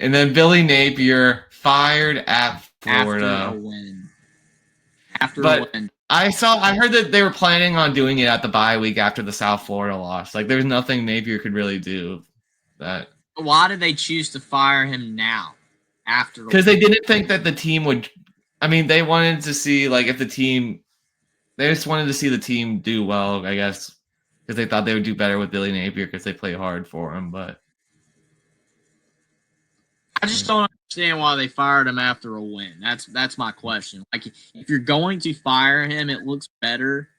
And then Billy Napier fired at Florida. After a win. But I heard that they were planning on doing it at the bye week after the South Florida loss. Like, there's nothing Napier could really do. That. Why did they choose to fire him now? Because they didn't think that the team would. I mean, they wanted to see like if the team. They just wanted to see the team do well, I guess, because they thought they would do better with Billy Napier because they play hard for him. But I just don't understand why they fired him after a win. That's my question. Like, if you're going to fire him, it looks better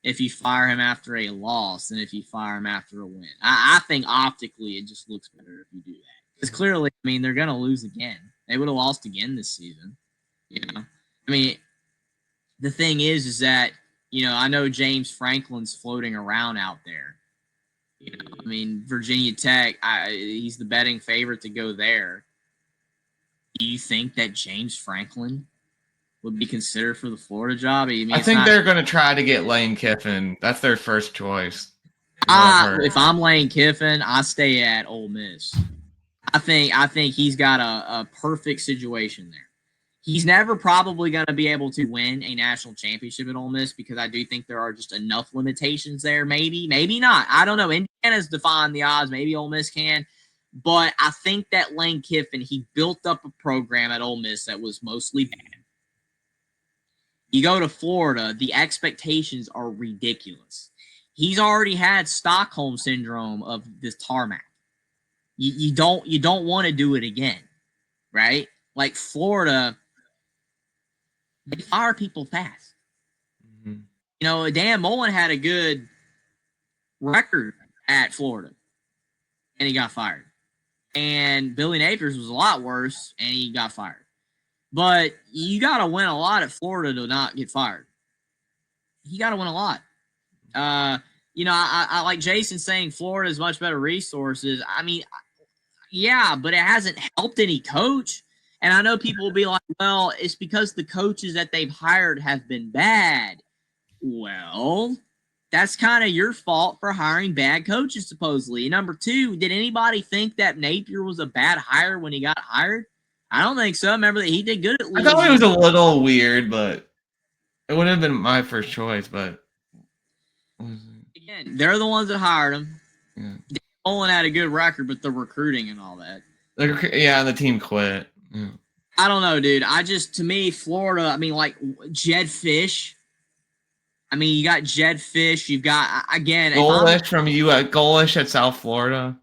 if you fire him after a loss than if you fire him after a win. I think optically it just looks better if you do that. Because clearly, I mean, they're going to lose again. They would have lost again this season. You know, I mean, the thing is that, you know, I know James Franklin's floating around out there. You know, I mean, Virginia Tech, he's the betting favorite to go there. Do you think that James Franklin would be considered for the Florida job? I think they're going to try to get Lane Kiffin. That's their first choice. If I'm Lane Kiffin, I stay at Ole Miss. I think he's got a perfect situation there. He's never probably going to be able to win a national championship at Ole Miss because I do think there are just enough limitations there. Maybe not. I don't know. Indiana's defying the odds. Maybe Ole Miss can. But I think that Lane Kiffin, he built up a program at Ole Miss that was mostly bad. You go to Florida, the expectations are ridiculous. He's already had Stockholm syndrome of this tarmac. You don't want to do it again, right? Like Florida, they fire people fast. Mm-hmm. You know, Dan Mullen had a good record at Florida, and he got fired. And Billy Napier's was a lot worse, and he got fired. But you got to win a lot at Florida to not get fired. You got to win a lot. You know, I like Jason saying Florida has much better resources. I mean, yeah, but it hasn't helped any coach. And I know people will be like, well, it's because the coaches that they've hired have been bad. Well, that's kind of your fault for hiring bad coaches, supposedly. Number two, did anybody think that Napier was a bad hire when he got hired? I don't think so. Remember that he did good at losing. I thought it was a little weird, but it wouldn't have been my first choice. But again, they're the ones that hired him. Yeah. Olin had a good record, but the recruiting and all that. Yeah, the team quit. Yeah. I don't know, dude. To me, Florida, I mean, like, Jedd Fisch. I mean, you got Jedd Fisch. You've got, again... Golesh from Golesh at South Florida.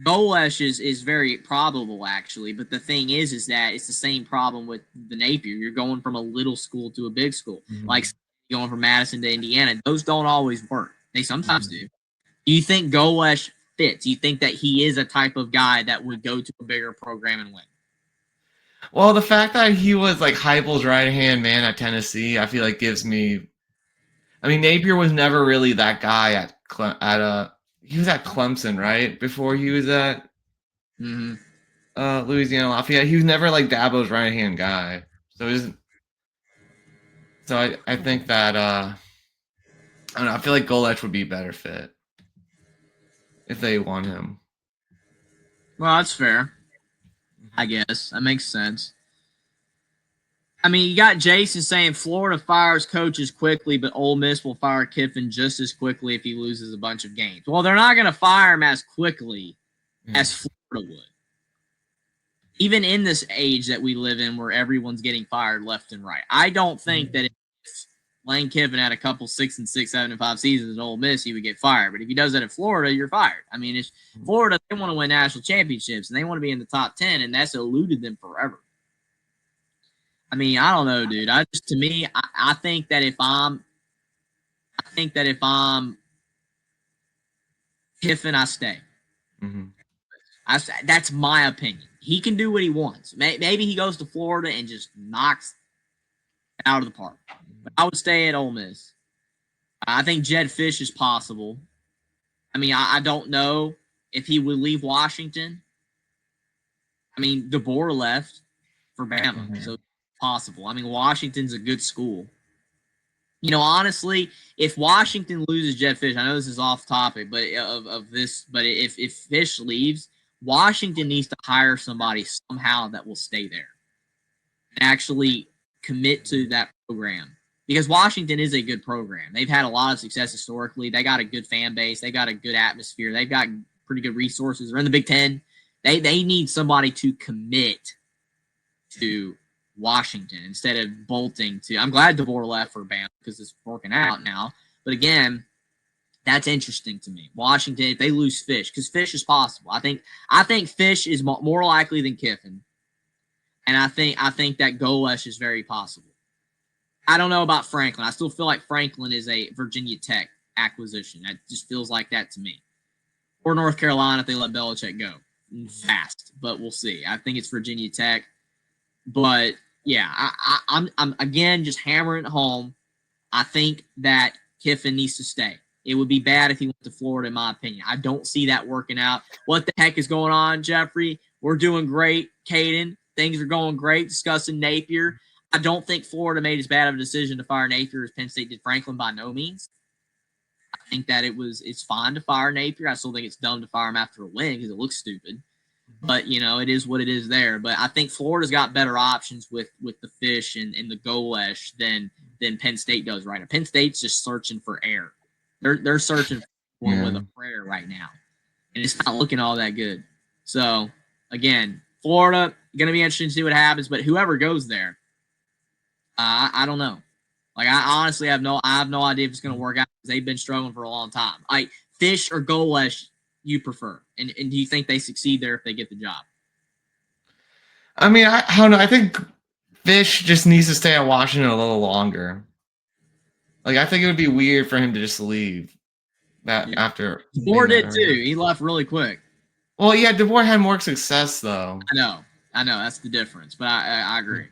Golesh is very probable, actually. But the thing is that it's the same problem with the Napier. You're going from a little school to a big school. Mm-hmm. Like, going from Madison to Indiana. Those don't always work. They sometimes do. Do you think Golesh fits? Do you think that he is a type of guy that would go to a bigger program and win? Well, the fact that he was like Heupel's right-hand man at Tennessee, I feel like gives me... I mean, Napier was never really that guy he was at Clemson, right? Before he was at Louisiana Lafayette. He was never like Dabo's right-hand guy. So I think that I don't know, I feel like Golesh would be a better fit if they want him. Well, that's fair. I guess. That makes sense. I mean, you got Jason saying Florida fires coaches quickly, but Ole Miss will fire Kiffin just as quickly if he loses a bunch of games. Well, they're not going to fire him as quickly as Florida would. Even in this age that we live in where everyone's getting fired left and right. I don't think that if Lane Kiffin had a couple 6 and 6, 7 and 5 seasons at Ole Miss, he would get fired. But if he does that at Florida, you're fired. I mean, it's Florida, they want to win national championships, and they want to be in the top 10, and that's eluded them forever. I mean, I don't know, dude. I think that if I'm Kiffin, I stay. Mm-hmm. That's my opinion. He can do what he wants. Maybe he goes to Florida and just knocks it out of the park. But I would stay at Ole Miss. I think Jedd Fisch is possible. I mean, I don't know if he would leave Washington. I mean, DeBoer left for Bama, so possible. I mean, Washington's a good school. You know, honestly, if Washington loses Jedd Fisch, I know this is off topic, but if Fisch leaves, Washington needs to hire somebody somehow that will stay there and actually commit to that program. Because Washington is a good program. They've had a lot of success historically. They got a good fan base. They got a good atmosphere. They've got pretty good resources. They're in the Big Ten. They need somebody to commit to Washington instead of bolting to. I'm glad DeBoer left for Bama because it's working out now. But again, that's interesting to me. Washington, if they lose Fisch, because Fisch is possible. I think Fisch is more likely than Kiffin, and I think that Golesh is very possible. I don't know about Franklin. I still feel like Franklin is a Virginia Tech acquisition. That just feels like that to me. Or North Carolina if they let Belichick go fast, but we'll see. I think it's Virginia Tech. But yeah, I'm again just hammering it home. I think that Kiffin needs to stay. It would be bad if he went to Florida, in my opinion. I don't see that working out. What the heck is going on, Jeffrey? We're doing great, Caden. Things are going great. Discussing Napier. I don't think Florida made as bad of a decision to fire Napier as Penn State did Franklin by no means. I think that it's fine to fire Napier. I still think it's dumb to fire him after a win because it looks stupid. But, it is what it is there. But I think Florida's got better options with the Fisch and the Golesh than Penn State does right now. Penn State's just searching for air. They're searching for one with a prayer right now. And it's not looking all that good. So, again, Florida, going to be interesting to see what happens. But whoever goes there, I don't know. Like, I honestly have no idea if it's going to work out because they've been struggling for a long time. Like, Fisch or Golesh, you prefer? And do you think they succeed there if they get the job? I mean, I don't know. I think Fisch just needs to stay at Washington a little longer. Like, I think it would be weird for him to just leave after. DeBoer did too. He left really quick. Well, yeah, DeBoer had more success though. I know. That's the difference. But I agree.